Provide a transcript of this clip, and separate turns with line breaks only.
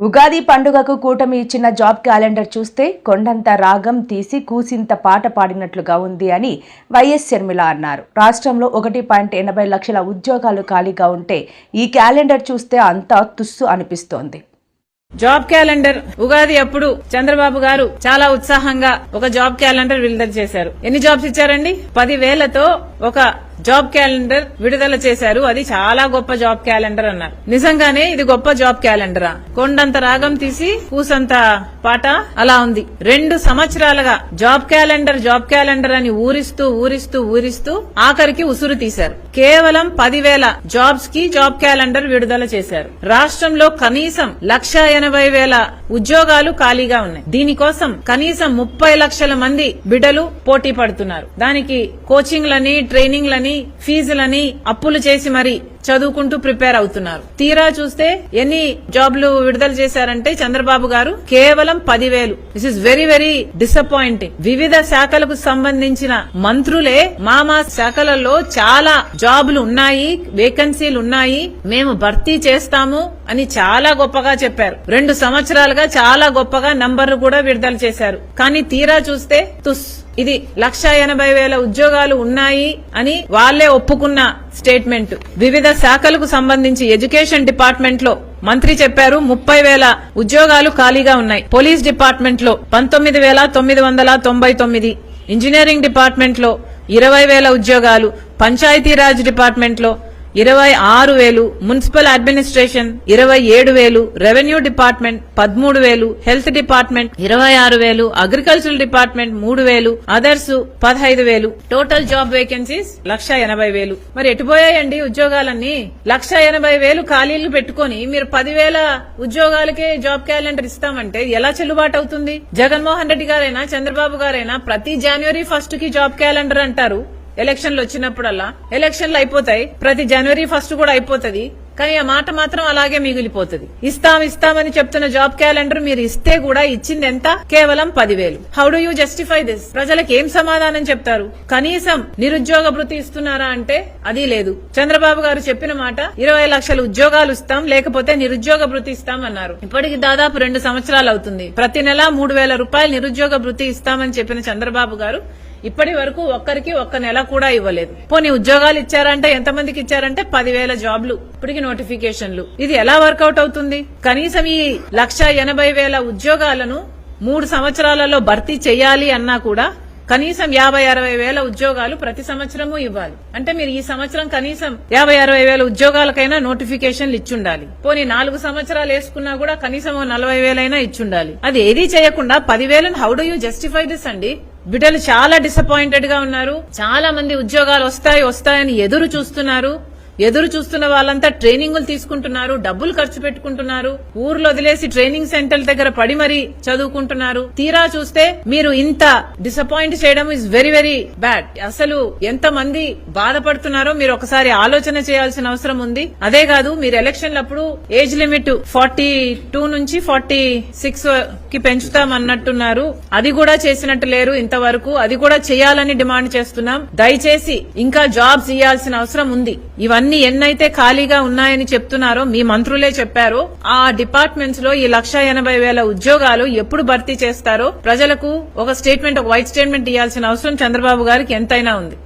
ఉగాది పండుగకు కూటమి ఇచ్చిన జాబ్ క్యాలెండర్ చూస్తే కొండంత రాగం తీసి కూసింత పాట పాడినట్లుగా ఉంది అని వైఎస్ షర్మిల అన్నారు. రాష్ట్రంలో 1.80 లక్షల ఉద్యోగాలు ఖాళీగా ఉంటే ఈ క్యాలెండర్ చూస్తే అంతా తుస్సు అనిపిస్తోంది.
జాబ్ క్యాలెండర్ ఉగాది అప్పుడు చంద్రబాబు గారు చాలా ఉత్సాహంగా ఒక జాబ్ క్యాలెండర్ విడుదల చేశారు. ఎన్ని జాబ్స్ ఇచ్చారండి? 10,000తో ఒక జాబ్ క్యాలెండర్ విడుదల చేశారు. అది చాలా గొప్ప జాబ్ క్యాలెండర్ అన్నారు. నిజంగానే ఇది గొప్ప జాబ్ క్యాలెండరా? కొండంత రాగం తీసి కూసంత పాట అలా ఉంది. 2 సంవత్సరాలుగా జాబ్ క్యాలెండర్ అని ఊరిస్తూ ఆఖరికి ఉసురు తీశారు. కేవలం 10,000 జాబ్స్ కి జాబ్ క్యాలెండర్ విడుదల చేశారు. రాష్ట్రంలో కనీసం 1,80,000 ఉద్యోగాలు ఖాళీగా ఉన్నాయి. దీనికోసం కనీసం 30 లక్షల మంది బిడ్డలు పోటీ పడుతున్నారు. దానికి కోచింగ్లని, ట్రైనింగ్లని, ఫీజులని అప్పులు చేసి మరి చదువుకుంటూ ప్రిపేర్ అవుతున్నారు. తీరా చూస్తే ఎన్ని జాబ్లు విడుదల చేశారంటే చంద్రబాబు గారు కేవలం 10,000. This is very very disappointing. వివిధ శాఖలకు సంబంధించిన మంత్రులే మా శాఖలలో చాలా జాబులు ఉన్నాయి, వేకెన్సీలు ఉన్నాయి, మేము భర్తీ చేస్తాము అని చాలా గొప్పగా చెప్పారు. 2 సంవత్సరాలుగా చాలా గొప్పగా నంబర్లు కూడా విడుదల చేశారు. కానీ తీరా చూస్తే ఇది 1,80,000 ఉద్యోగాలు ఉన్నాయి అని వాళ్లే ఒప్పుకున్న స్టేట్మెంట్. వివిధ శాఖలకు సంబంధించి ఎడ్యుకేషన్ డిపార్ట్మెంట్ లో మంత్రి చెప్పారు 30,000 ఉద్యోగాలు ఖాళీగా ఉన్నాయి. పోలీస్ డిపార్ట్మెంట్ లో 19,999, ఇంజనీరింగ్ డిపార్ట్మెంట్ లో 20,000 ఉద్యోగాలు, పంచాయతీరాజ్ డిపార్ట్మెంట్ లో 26,000, municipal administration 27,000, revenue department 13,000, health department 26,000, agricultural department 3,000, others 15,000. Total job vacancies 1,80,000. మరి ఎటుపోయాయండి ఉద్యోగాలన్నీ? 1,80,000 ఖాళీలు పెట్టుకుని మీరు 10,000 ఉద్యోగాలకే జాబ్ క్యాలెండర్ ఇస్తామంటే ఎలా చెల్లుబాటు అవుతుంది? జగన్మోహన్ రెడ్డి గారైనా చంద్రబాబు గారైనా ప్రతి January 1st కి జాబ్ క్యాలెండర్ అంటారు. ఎలక్షన్లు వచ్చినప్పుడల్లా ఎలక్షన్లు అయిపోతాయి, ప్రతి January 1st కూడా అయిపోతుంది. కానీ ఆ మాట మాత్రం అలాగే మిగిలిపోతుంది. ఇస్తామని చెప్తున్న జాబ్ క్యాలెండర్ మీరు ఇస్తే కూడా ఇచ్చింది ఎంత? కేవలం 10,000. How do you justify this? ప్రజలకు ఏం సమాధానం చెప్తారు? కనీసం నిరుద్యోగ భృతి ఇస్తున్నారా అంటే అది లేదు. చంద్రబాబు గారు చెప్పిన మాట 20 లక్షల ఉద్యోగాలు ఇస్తాం, లేకపోతే నిరుద్యోగ భృతి ఇస్తాం అన్నారు. ఇప్పటికి దాదాపు 2 సంవత్సరాలు అవుతుంది. ప్రతి నెల 3,000 రూపాయలు నిరుద్యోగ భృతి ఇస్తామని చెప్పిన చంద్రబాబు గారు ఇప్పటి వరకు ఒక్కరికి ఒక్క నెల కూడా ఇవ్వలేదు. పోనీ ఉద్యోగాలు ఇచ్చారంటే ఎంతమందికి ఇచ్చారంటే 10,000 జాబ్లు, ఇప్పటికి నోటిఫికేషన్లు. ఇది ఎలా వర్కౌట్ అవుతుంది? కనీసం ఈ 1,80,000 ఉద్యోగాలను 3 సంవత్సరాలలో భర్తీ చేయాలి అన్నా కూడా కనీసం 50,000-60,000 ఉద్యోగాలు ప్రతి సంవత్సరము ఇవ్వాలి. అంటే మీరు ఈ సంవత్సరం కనీసం 50,000-60,000 ఉద్యోగాలకైనా నోటిఫికేషన్లు ఇచ్చుండాలి. పోనీ 4 సంవత్సరాలు వేసుకున్నా కూడా కనీసం 40,000 అయినా ఇచ్చుండాలి. అది ఏదీ చేయకుండా 10,000 how do you justify this అండి? బిడ్డలు చాలా డిసప్పాయింటెడ్ గా ఉన్నారు. చాలా మంది ఉద్యోగాలు వస్తాయని ఎదురు చూస్తున్న వాళ్ళంతా ట్రైనింగులు తీసుకుంటున్నారు, డబ్బులు ఖర్చు పెట్టుకుంటున్నారు, ఊర్లో వదిలేసి ట్రైనింగ్ సెంటర్ల దగ్గర పడి మరీ చదువుకుంటున్నారు. తీరా చూస్తే మీరు ఇంత డిసప్పాయింట్ చేయడం ఇస్ వెరీ వెరీ బ్యాడ్. అసలు ఎంత మంది బాధపడుతున్నారో మీరు ఒకసారి ఆలోచన చేయాల్సిన అవసరం ఉంది. అదే కాదు, మీరు ఎలక్షన్లప్పుడు ఏజ్ లిమిట్ 42 నుంచి 46 కి పెంచుతామన్నట్టున్నారు. అది కూడా చేసినట్టు లేరు ఇంతవరకు. అది కూడా చేయాలని డిమాండ్ చేస్తున్నాం. దయచేసి ఇంకా జాబ్స్ ఇవ్వాల్సిన అవసరం ఉంది. ఇవన్నీ ఎన్నైతే ఖాళీగా ఉన్నాయని చెప్తున్నారో మీ మంత్రులే చెప్పారో ఆ డిపార్ట్మెంట్స్ లో ఈ 1,80,000 ఉద్యోగాలు ఎప్పుడు భర్తీ చేస్తారో ప్రజలకు ఒక వైట్ స్టేట్మెంట్ ఇవ్వాల్సిన అవసరం చంద్రబాబు గారికి ఎంతైనా ఉంది.